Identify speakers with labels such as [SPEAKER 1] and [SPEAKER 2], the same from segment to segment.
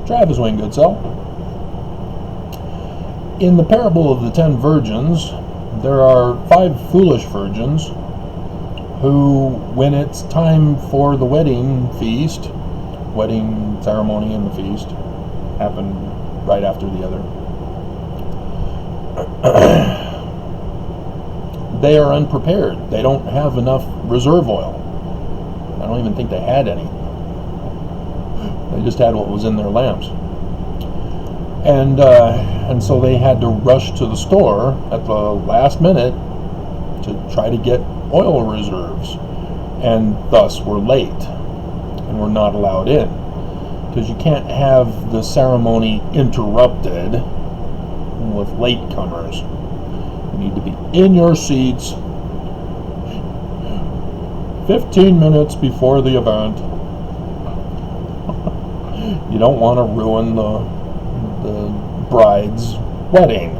[SPEAKER 1] Travis Wayne Goodsell. In the parable of the 10 virgins, there are 5 foolish virgins who, when it's time for the wedding ceremony and the feast, happen right after the other, they are unprepared. They don't have enough reserve oil. I don't even think they had any. They just had what was in their lamps. And so they had to rush to the store at the last minute to try to get oil reserves, and thus were late and were not allowed in, because you can't have the ceremony interrupted with latecomers. You need to be in your seats 15 minutes before the event. You don't want to ruin the bride's wedding.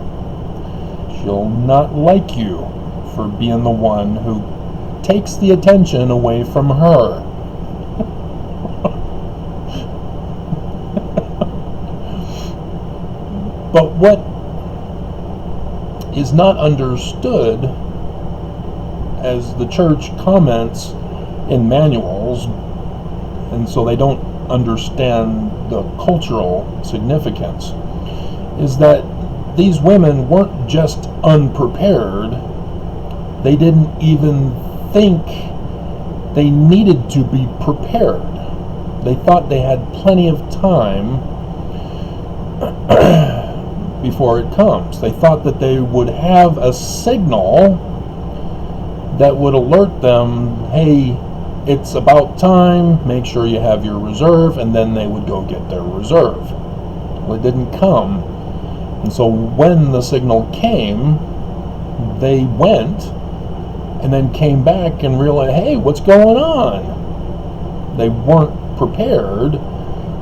[SPEAKER 1] She'll not like you for being the one who takes the attention away from her. But what is not understood, as the church comments in manuals, and so they don't understand the cultural significance, is that these women weren't just unprepared. They didn't even think they needed to be prepared. They thought they had plenty of time before it comes. They thought that they would have a signal that would alert them, hey, it's about time, make sure you have your reserve, and then they would go get their reserve. Well, it didn't come. And so when the signal came, they went and then came back and realized, hey, what's going on? They weren't prepared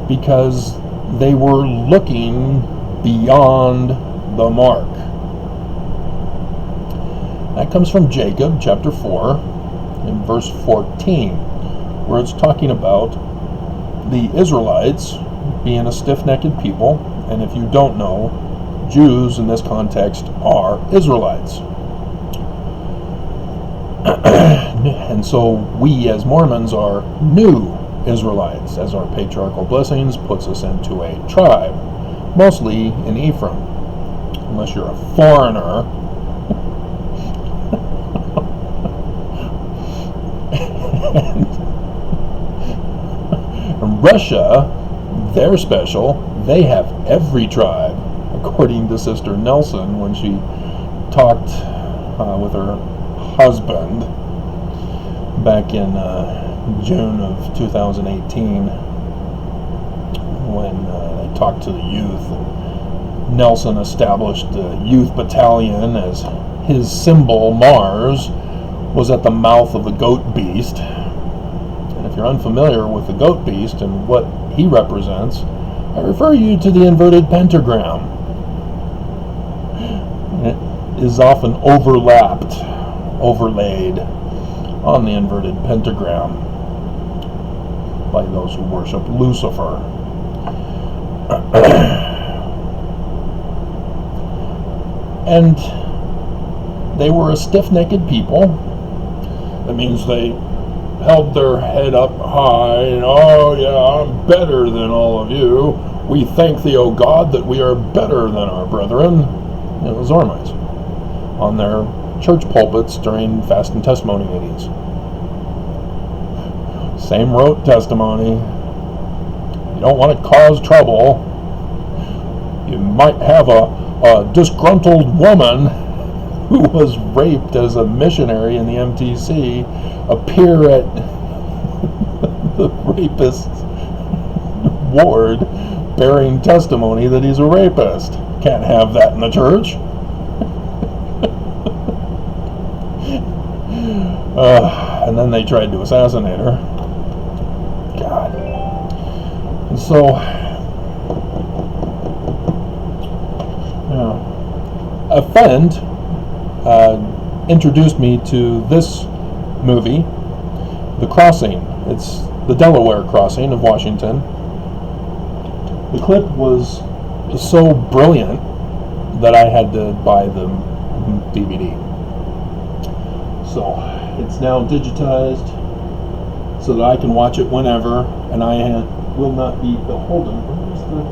[SPEAKER 1] because they were looking beyond the mark. That comes from Jacob chapter 4 in verse 14, where it's talking about the Israelites being a stiff-necked people. And if you don't know, Jews in this context are Israelites. And so we as Mormons are new Israelites, as our patriarchal blessings puts us into a tribe, mostly in Ephraim, unless you're a foreigner. And Russia, they're special. They have every tribe, according to Sister Nelson when she talked with her husband back in June of 2018, when they talked to the youth. And Nelson established the youth battalion as his symbol, Mars, was at the mouth of the goat beast. And if you're unfamiliar with the goat beast and what he represents, I refer you to the inverted pentagram. It is often overlaid on the inverted pentagram by those who worship Lucifer. And they were a stiff-necked people. That means they held their head up high and, oh yeah, I'm better than all of you. We thank thee, O God, that we are better than our brethren. The Zormites on their church pulpits during fast and testimony meetings. Same rote testimony. You don't want to cause trouble. You might have a disgruntled woman who was raped as a missionary in the MTC appear at the rapist's ward bearing testimony that he's a rapist. Can't have that in the church. And then they tried to assassinate her. God. And so, a friend introduced me to this movie, The Crossing. It's the Delaware crossing of Washington. The clip was so brilliant that I had to buy the DVD. So it's now digitized so that I can watch it whenever, and I will not be beholden. Where's the...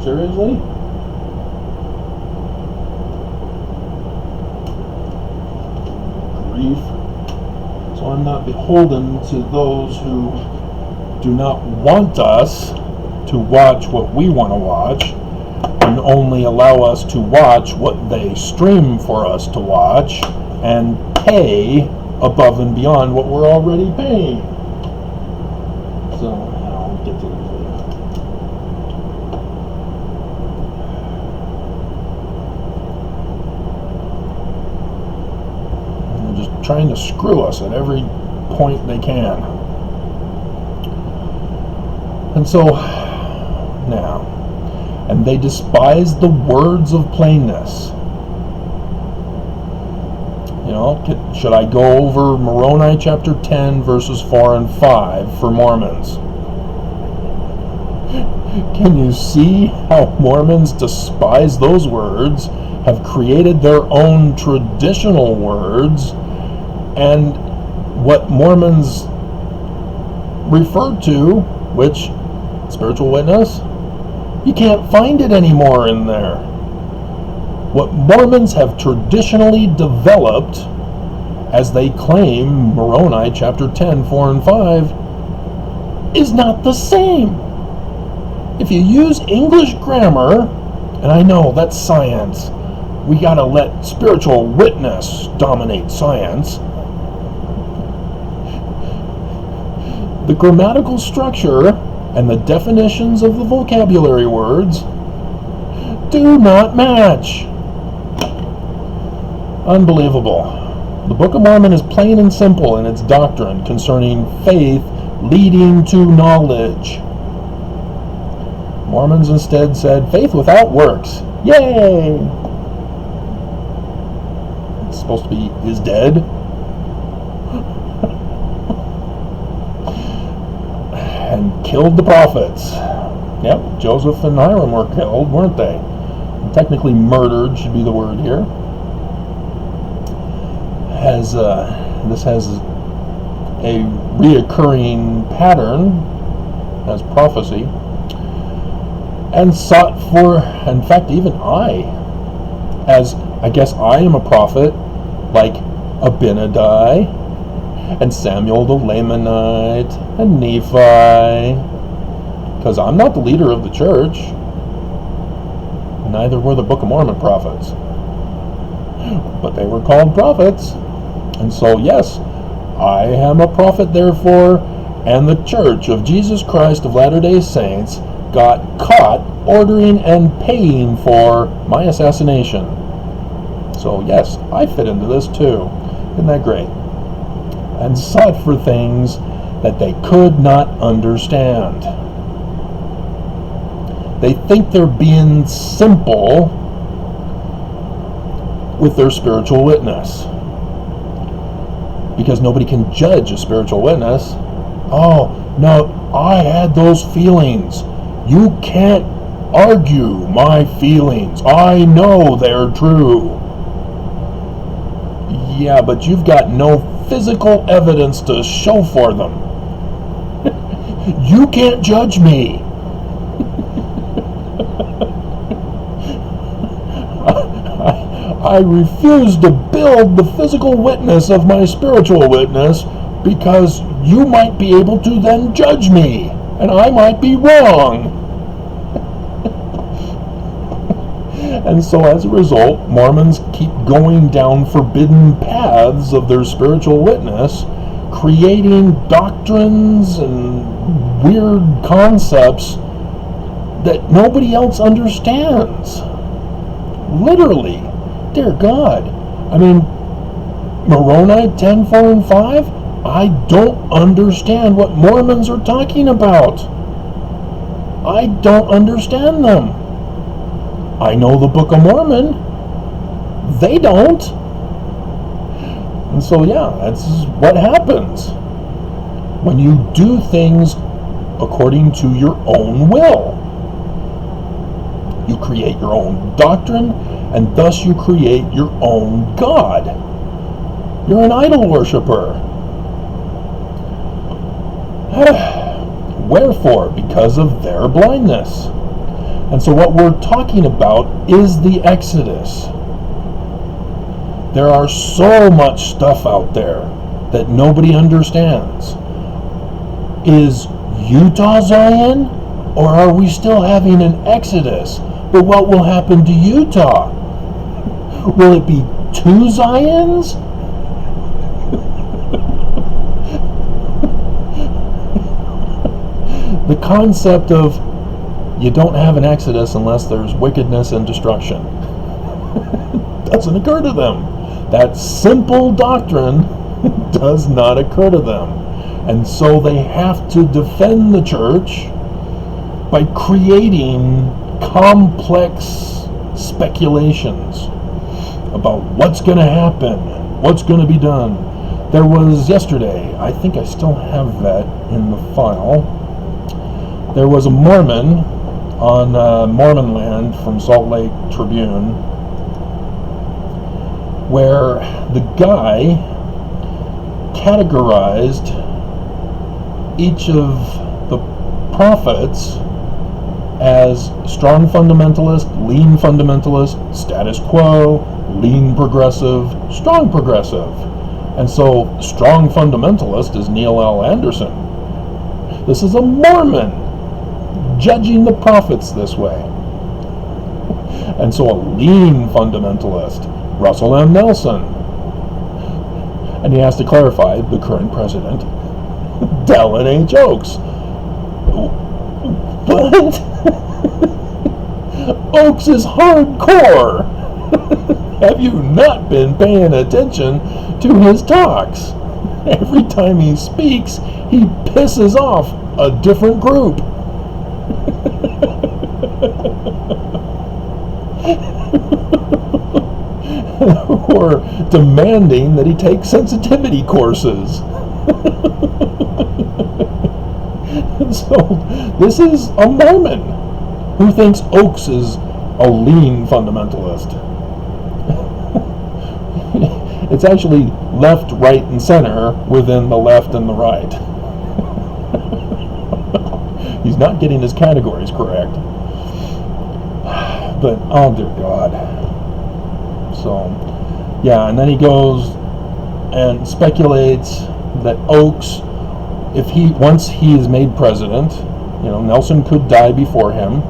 [SPEAKER 1] Seriously? Grief. So I'm not beholden to those who do not want us to watch what we want to watch, and only allow us to watch what they stream for us to watch, and pay above and beyond what we're already paying. So I'll get to this later. They're just trying to screw us at every point they can. And so now, and they despise the words of plainness. You know, should I go over Moroni chapter 10 verses 4 and 5 for Mormons? Can you see how Mormons despise those words, have created their own traditional words, and what Mormons refer to, which, spiritual witness, you can't find it anymore in there. What Mormons have traditionally developed, as they claim Moroni chapter 10, 4 and 5, is not the same. If you use English grammar, and I know that's science, we gotta let spiritual witness dominate science. The grammatical structure and the definitions of the vocabulary words do not match. Unbelievable. The Book of Mormon is plain and simple in its doctrine concerning faith leading to knowledge. Mormons instead said, faith without works. Yay! It's supposed to be, is dead. And killed the prophets. Yep, Joseph and Hiram were killed, weren't they? Technically murdered should be the word here. This has a reoccurring pattern as prophecy, and sought for, in fact, even I guess I am a prophet, like Abinadi, and Samuel the Lamanite, and Nephi, because I'm not the leader of the church. Neither were the Book of Mormon prophets. But they were called prophets. And so, yes, I am a prophet, therefore, and the Church of Jesus Christ of Latter-day Saints got caught ordering and paying for my assassination. So, yes, I fit into this too. Isn't that great? And sought for things that they could not understand. They think they're being simple with their spiritual witness, because nobody can judge a spiritual witness. Oh, no, I had those feelings. You can't argue my feelings. I know they're true. Yeah, but you've got no physical evidence to show for them. You can't judge me. I refuse to build the physical witness of my spiritual witness, because you might be able to then judge me, and I might be wrong. And so as a result, Mormons keep going down forbidden paths of their spiritual witness, creating doctrines and weird concepts that nobody else understands. Literally. Dear God. I mean, Moroni 10, 4, and 5, I don't understand what Mormons are talking about. I don't understand them. I know the Book of Mormon. They don't. And so, yeah, that's what happens when you do things according to your own will. You create your own doctrine, and thus you create your own God. You're an idol worshiper. Wherefore? Because of their blindness. And so what we're talking about is the Exodus. There are so much stuff out there that nobody understands. Is Utah Zion? Or are we still having an Exodus? But what will happen to Utah? Will it be 2 Zions? The concept of you don't have an Exodus unless there's wickedness and destruction doesn't occur to them. That simple doctrine does not occur to them. And so they have to defend the church by creating complex speculations about what's going to happen, what's going to be done. There was yesterday, I think I still have that in the file, there was a Mormon on Mormon land from Salt Lake Tribune where the guy categorized each of the prophets as strong fundamentalist, lean fundamentalist, status quo, lean progressive, strong progressive. And so strong fundamentalist is Neil L. Anderson. This is a Mormon judging the prophets this way. And so a lean fundamentalist, Russell M. Nelson. And he has to clarify the current president, Dallin H. Oaks. What? Oaks is hardcore. Have you not been paying attention to his talks? Every time he speaks, he pisses off a different group. Or demanding that he take sensitivity courses. And so this is a Mormon who thinks Oaks is a lean fundamentalist. It's actually left, right, and center within the left and the right. He's not getting his categories correct. But, oh dear God. So, yeah, and then he goes and speculates that Oaks, once he is made president, Nelson could die before him,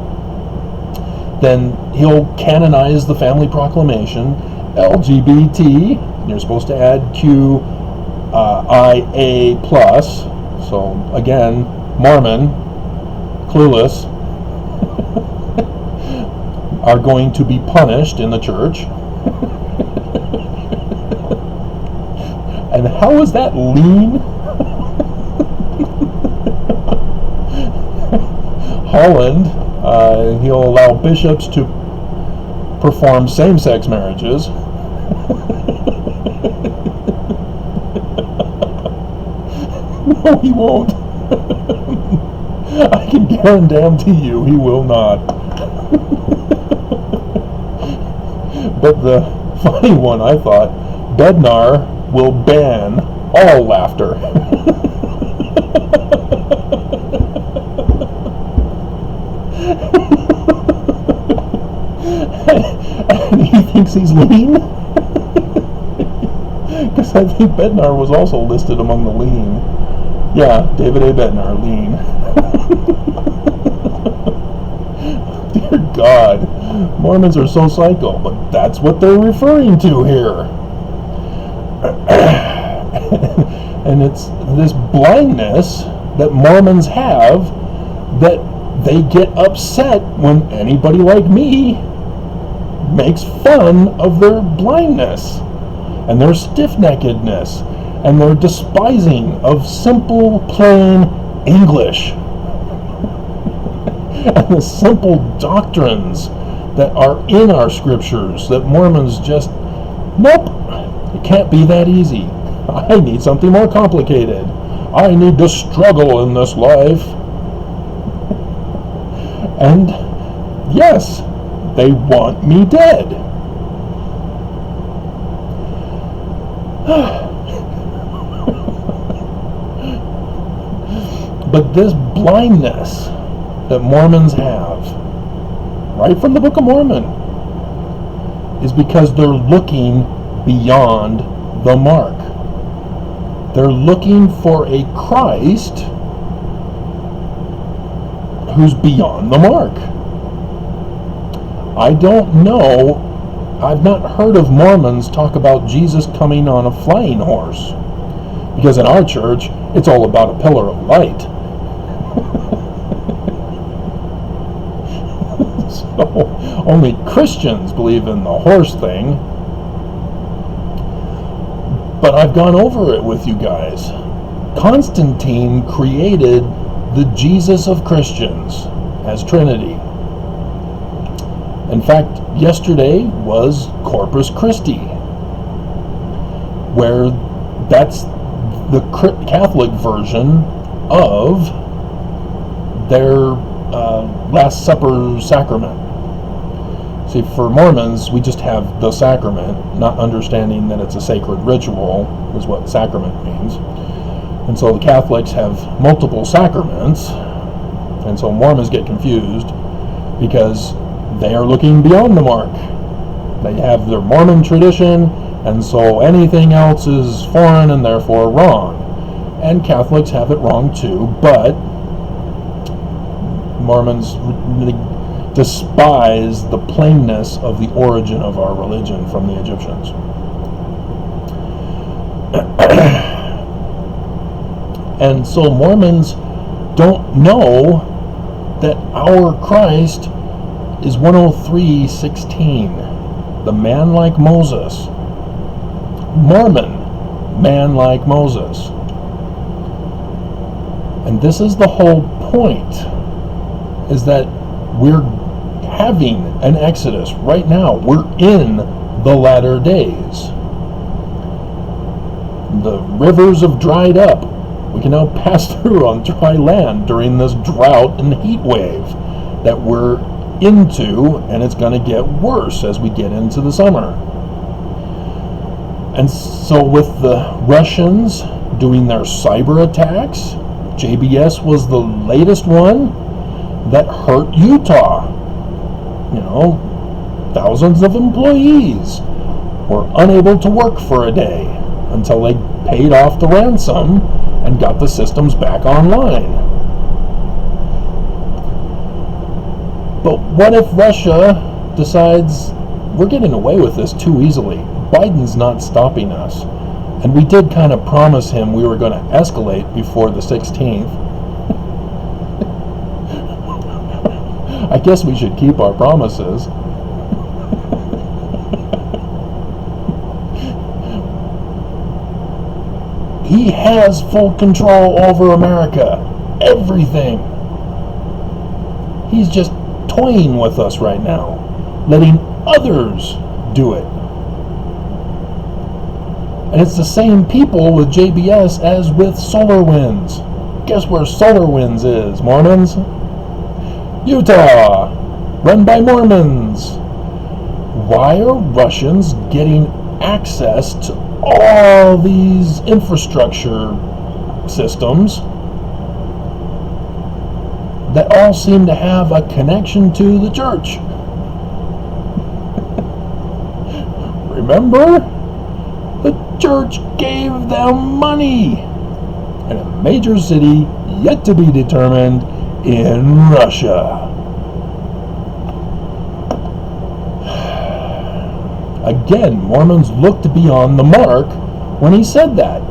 [SPEAKER 1] then he'll canonize the family proclamation, LGBT, you're supposed to add QIA+, so again, Mormon, clueless, are going to be punished in the church. And how is that lean? Holland, he'll allow bishops to perform same-sex marriages. No, he won't. I can guarantee you he will not. But the funny one, I thought, Bednar will ban all laughter. And he thinks he's lean? Because I think Bednar was also listed among the lean. Yeah, David A. Bednar, lean. Dear God, Mormons are so psycho, but that's what they're referring to here. And it's this blindness that Mormons have that they get upset when anybody like me makes fun of their blindness and their stiff-neckedness and their despising of simple, plain English and the simple doctrines that are in our scriptures that Mormons just, nope, it can't be that easy. I need something more complicated. I need to struggle in this life. And yes, they want me dead. But this blindness that Mormons have, right from the Book of Mormon, is because they're looking beyond the mark. They're looking for a Christ who's beyond the mark. I don't know, I've not heard of Mormons talk about Jesus coming on a flying horse, because in our church, it's all about a pillar of light. So only Christians believe in the horse thing. But I've gone over it with you guys. Constantine created the Jesus of Christians as Trinity. In fact, yesterday was Corpus Christi, where that's the Catholic version of their Last Supper sacrament. See, for Mormons, we just have the sacrament, not understanding that it's a sacred ritual, is what sacrament means. And so the Catholics have multiple sacraments, and so Mormons get confused because they are looking beyond the mark. They have their Mormon tradition, and so anything else is foreign and therefore wrong. And Catholics have it wrong too, but Mormons despise the plainness of the origin of our religion from the Egyptians. And so Mormons don't know that our Christ is 103:16, the man like Moses. Mormon, man like Moses. And this is the whole point, is that we're having an exodus right now. We're in the latter days. The rivers have dried up. We can now pass through on dry land during this drought and heat wave that we're into, and it's going to get worse as we get into the summer. And so with the Russians doing their cyber attacks, JBS was the latest one that hurt Utah. You know, thousands of employees were unable to work for a day until they paid off the ransom and got the systems back online. But what if Russia decides we're getting away with this too easily? Biden's not stopping us. And we did kind of promise him we were going to escalate before the 16th. I guess we should keep our promises. He has full control over America. Everything. He's just toying with us right now, letting others do it. And it's the same people with JBS as with SolarWinds. Guess where SolarWinds is, Mormons? Utah, run by Mormons. Why are Russians getting access to all these infrastructure systems that all seem to have a connection to the church? Remember? The church gave them money in a major city yet to be determined in Russia. Again, Mormons looked beyond the mark when he said that.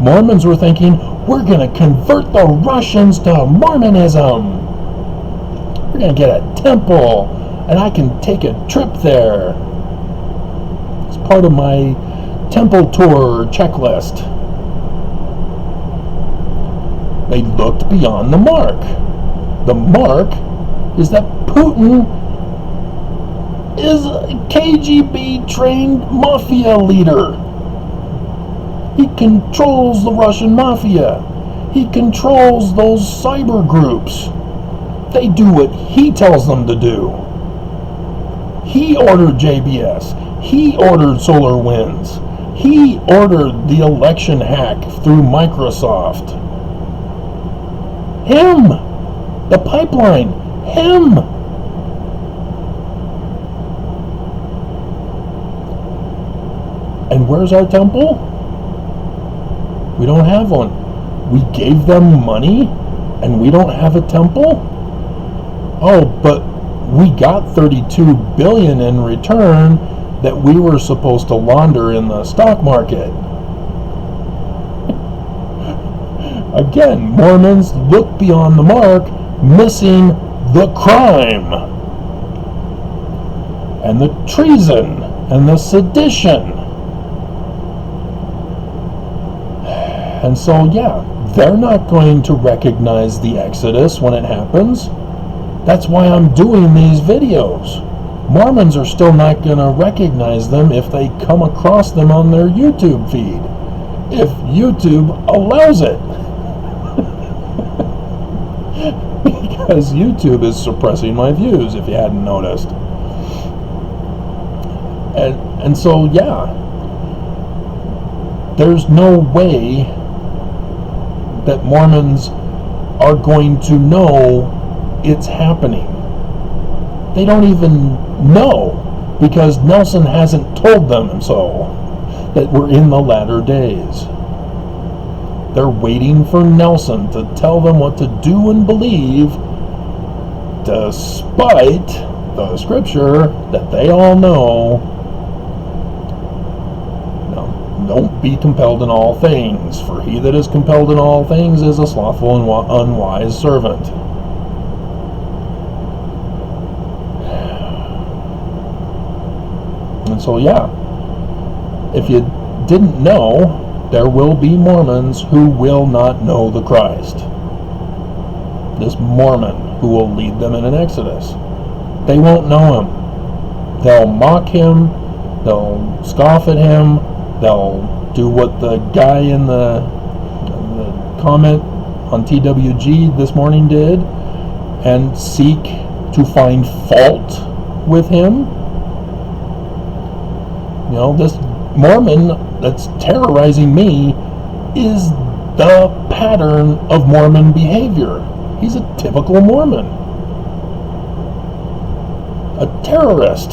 [SPEAKER 1] Mormons were thinking, we're going to convert the Russians to Mormonism. We're going to get a temple, and I can take a trip there. It's part of my temple tour checklist. They looked beyond the mark. The mark is that Putin is a KGB-trained mafia leader. He controls the Russian mafia. He controls those cyber groups. They do what he tells them to do. He ordered JBS. He ordered SolarWinds. He ordered the election hack through Microsoft. Him! The pipeline. Him! And where's our temple? We don't have one. We gave them money and we don't have a temple? Oh, but we got $32 billion in return that we were supposed to launder in the stock market. Again, Mormons look beyond the mark, missing the crime and the treason and the sedition. And so, yeah, they're not going to recognize the Exodus when it happens. That's why I'm doing these videos. Mormons are still not going to recognize them if they come across them on their YouTube feed. If YouTube allows it. Because YouTube is suppressing my views, if you hadn't noticed. And so, yeah, there's no way that Mormons are going to know it's happening. They don't even know, because Nelson hasn't told them so, that we're in the latter days. They're waiting for Nelson to tell them what to do and believe, despite the scripture that they all know. Now, don't be compelled in all things, for he that is compelled in all things is a slothful and unwise servant. And so, yeah, if you didn't know, there will be Mormons who will not know the Christ. This Mormon who will lead them in an Exodus. They won't know him. They'll mock him. They'll scoff at him. They'll do what the guy in the comment on TWG this morning did and seek to find fault with him. You know, this Mormon that's terrorizing me is the pattern of Mormon behavior. He's a typical Mormon. A terrorist.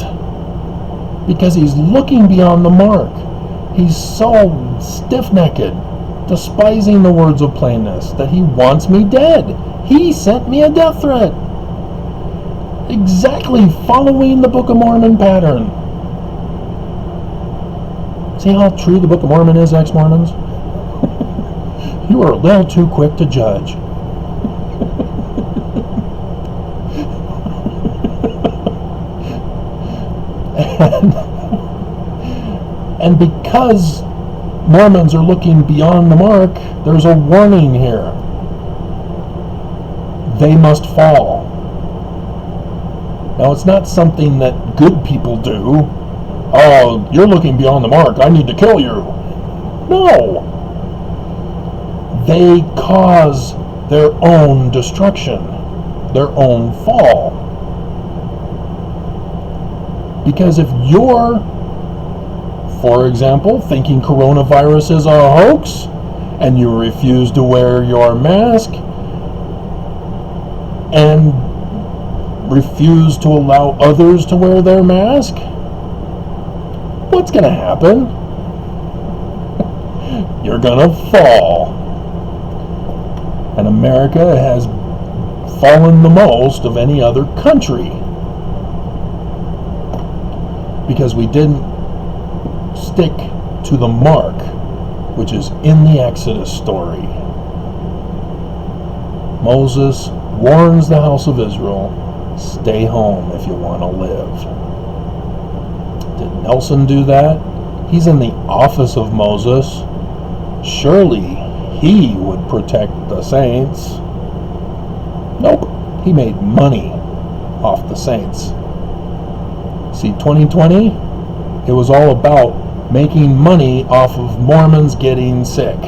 [SPEAKER 1] Because he's looking beyond the mark. He's so stiff-necked, despising the words of plainness, that he wants me dead. He sent me a death threat. Exactly following the Book of Mormon pattern. See how true the Book of Mormon is, ex-Mormons? You are a little too quick to judge. And because Mormons are looking beyond the mark, there's a warning here. They must fall. Now, it's not something that good people do. Oh, you're looking beyond the mark, I need to kill you. No. They cause their own destruction, their own fall. Because if you're, for example, thinking coronavirus is a hoax, and you refuse to wear your mask, and refuse to allow others to wear their mask, what's going to happen? You're going to fall. And America has fallen the most of any other country. Because we didn't stick to the mark, which is in the Exodus story. Moses warns the house of Israel, stay home if you want to live. Did Nelson do that? He's in the office of Moses. Surely he would protect the saints. Nope. He made money off the saints. See, 2020, it was all about making money off of Mormons getting sick.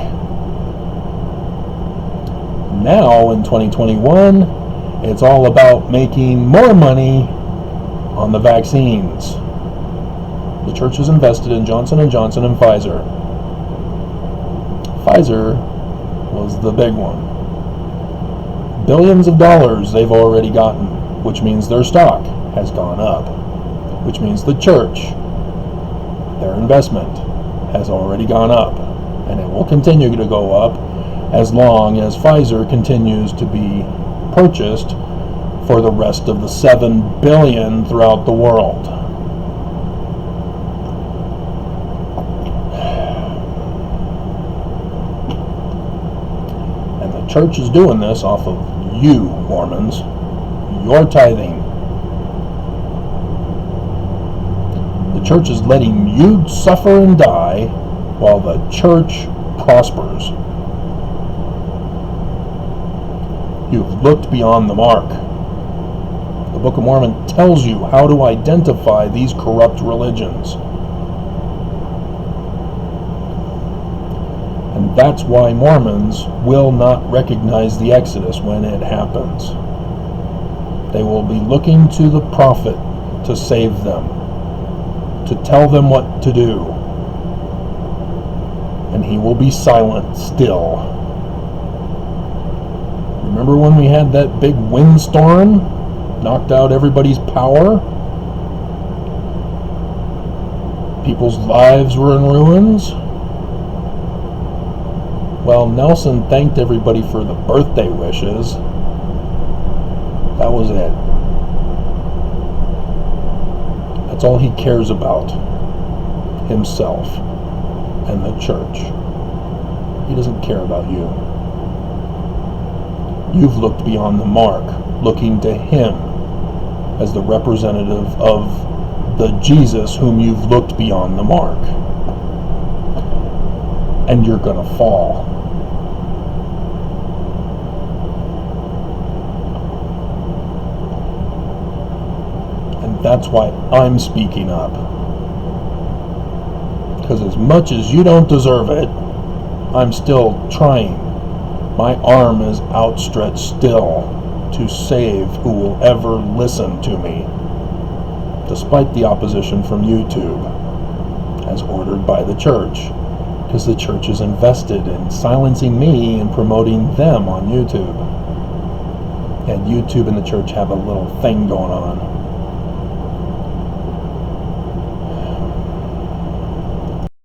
[SPEAKER 1] Now, in 2021, It's all about making more money on the vaccines. The church is invested in Johnson & Johnson and Pfizer. Pfizer was the big one. Billions of dollars they've already gotten, which means their stock has gone up, which means the church, their investment, has already gone up, and it will continue to go up as long as Pfizer continues to be purchased for the rest of the 7 billion throughout the world. And the church is doing this off of you, Mormons, your tithing. The church is letting you suffer and die while the church prospers. You've looked beyond the mark. The Book of Mormon tells you how to identify these corrupt religions. And that's why Mormons will not recognize the Exodus when it happens. They will be looking to the prophet to save them, to tell them what to do. And he will be silent still. Remember when we had that big windstorm? Knocked out everybody's power? People's lives were in ruins? Well, Nelson thanked everybody for the birthday wishes. That was it. That's all he cares about. Himself and the church. He doesn't care about you. You've looked beyond the mark, looking to him as the representative of the Jesus whom you've looked beyond the mark. And you're going to fall. And that's why I'm speaking up. Because as much as you don't deserve it, I'm still trying. My arm is outstretched still to save who will ever listen to me, despite the opposition from YouTube, as ordered by the church, because the church is invested in silencing me and promoting them on YouTube. And YouTube and the church have a little thing going on.